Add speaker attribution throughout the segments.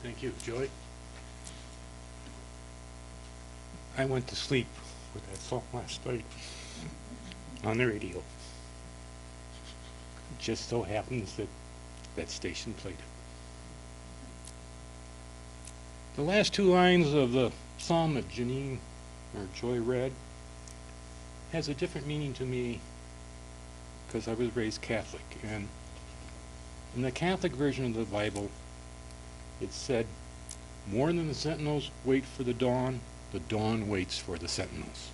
Speaker 1: Thank you, Joy. I went to sleep with that song last night on the radio. It just so happens that that station played it. The last two lines of the psalm that Janine or Joy read has a different meaning to me because I was raised Catholic. And in the Catholic version of the Bible, it said, more than the sentinels wait for the dawn waits for the sentinels.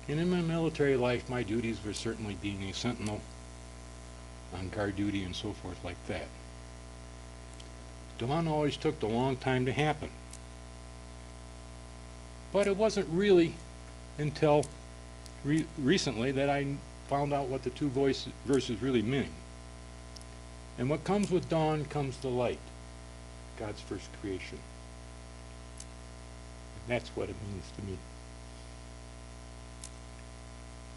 Speaker 1: And in my military life, my duties were certainly being a sentinel on guard duty and so forth like that. Dawn always took a long time to happen. But it wasn't really until recently that I found out what the two verses really mean. And what comes with dawn comes the light, God's first creation. And that's what it means to me.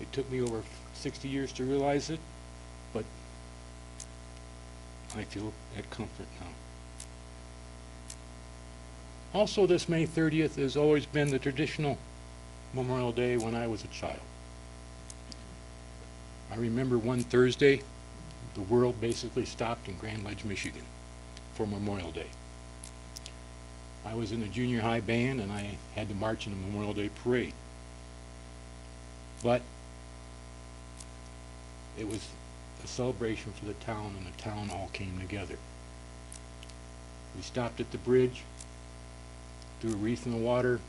Speaker 1: It took me over 60 years to realize it, but I feel at comfort now. Also, this May 30th has always been the traditional Memorial Day when I was a child. I remember one Thursday, the world basically stopped in Grand Ledge, Michigan for Memorial Day. I was in a junior high band and I had to march in a Memorial Day parade. But it was a celebration for the town, and the town all came together. We stopped at the bridge, threw a wreath in the water,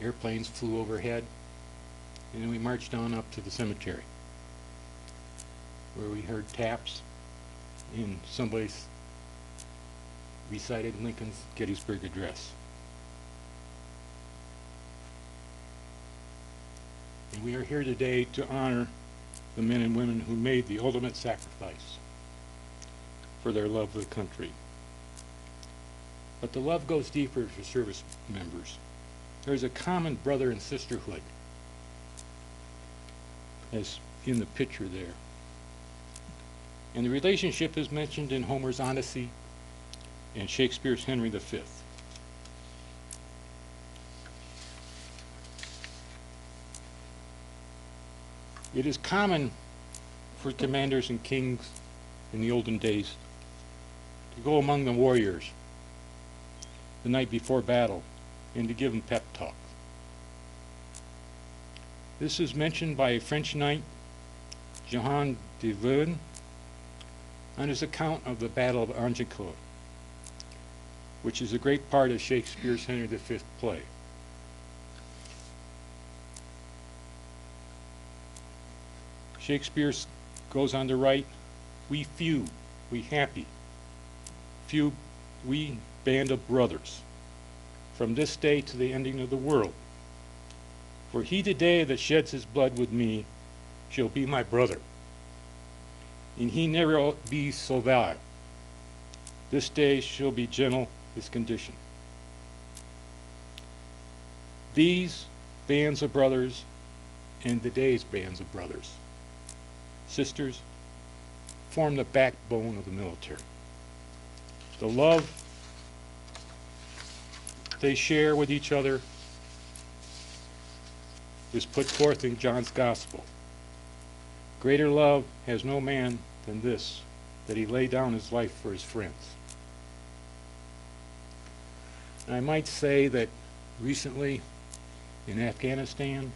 Speaker 1: airplanes flew overhead, and then we marched on up to the cemetery, where we heard taps and somebody recited Lincoln's Gettysburg Address. And we are here today to honor the men and women who made the ultimate sacrifice for their love of the country. But the love goes deeper for service members. There's a common brother and sisterhood, as in the picture there. And the relationship is mentioned in Homer's Odyssey and Shakespeare's Henry V. It is common for commanders and kings in the olden days to go among the warriors the night before battle and to give them pep talk. This is mentioned by a French knight, Jean de Verne, on his account of the Battle of Agincourt, which is a great part of Shakespeare's Henry V play. Shakespeare goes on to write, we few, we happy, few, we band of brothers, from this day to the ending of the world. For he today that sheds his blood with me shall be my brother, and he never be so vile. This day shall be gentle his condition. These bands of brothers and the day's bands of brothers, sisters, form the backbone of the military. The love they share with each other is put forth in John's Gospel. Greater love has no man than this, that he lay down his life for his friends. And I might say that recently in Afghanistan,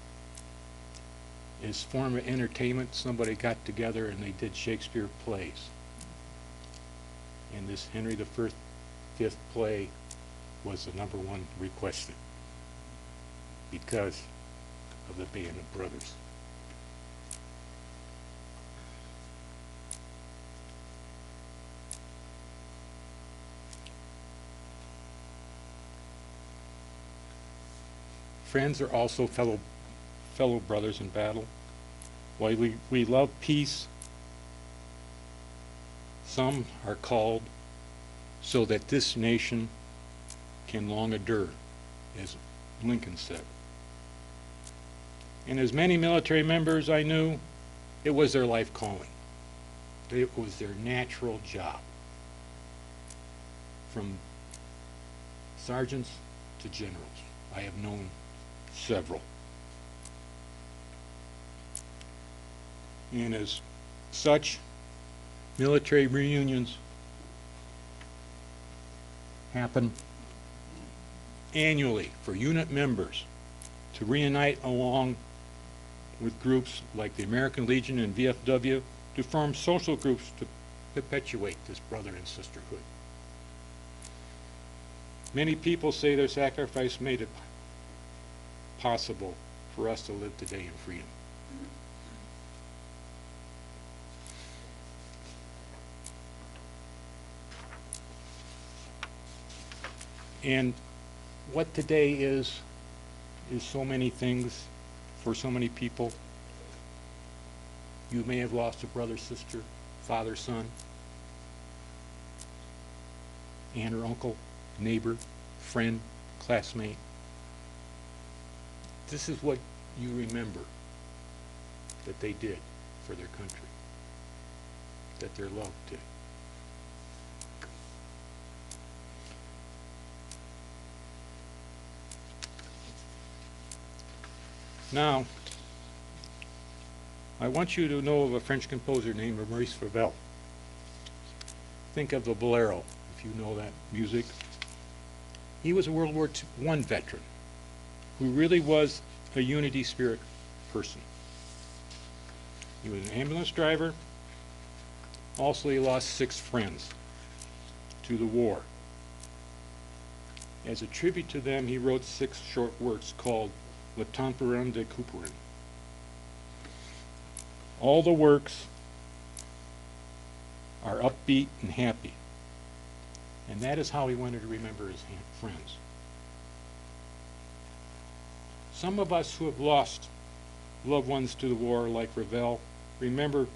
Speaker 1: as a form of entertainment, somebody got together and they did Shakespeare plays. And this Henry V play was the #1 requested because of the band of brothers. Friends are also fellow brothers in battle. While we love peace, some are called so that this nation can long endure, as Lincoln said. And as many military members I knew, it was their life calling. It was their natural job. from sergeants to generals. I have known several. And as such, military reunions happen annually for unit members to reunite along with groups like the American Legion and VFW to form social groups to perpetuate this brother and sisterhood. Many people say their sacrifice made it possible for us to live today in freedom. And what today is so many things for so many people. You may have lost a brother, sister, father, son, aunt or uncle, neighbor, friend, classmate. This is what you remember that they did for their country, that their love did. Now, I want you to know of a French composer named Maurice Ravel. Think of the Bolero, if you know that music. He was a World War I veteran who really was a unity spirit person. He was an ambulance driver. Also, he lost 6 friends to the war. As a tribute to them, he wrote 6 short works called Le Tempérament de Couperin. All the works are upbeat and happy, and that is how he wanted to remember his friends. Some of us who have lost loved ones to the war, like Ravel, remember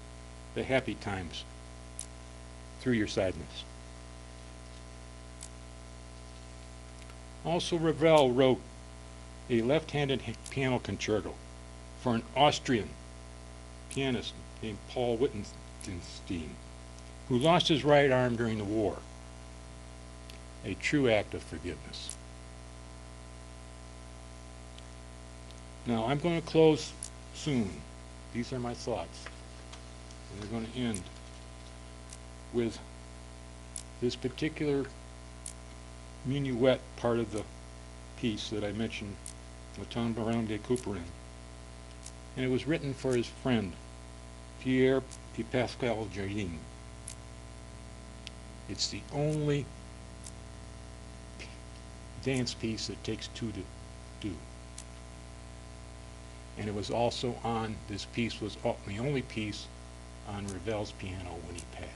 Speaker 1: the happy times through your sadness. Also, Ravel wrote a left-handed piano concerto for an Austrian pianist named Paul Wittgenstein, who lost his right arm during the war. A true act of forgiveness. Now, I'm going to close soon. These are my thoughts. And we're going to end with this particular minuet part of the piece that I mentioned, Le Tempérament de Couperin. And it was written for his friend, Pierre et Pascal Jardin. It's the only dance piece that takes 2 to do. And it was also on, this piece was the only piece on Ravel's piano when he passed.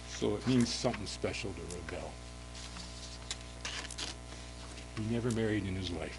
Speaker 1: So it means something special to Ravel. He never married in his life.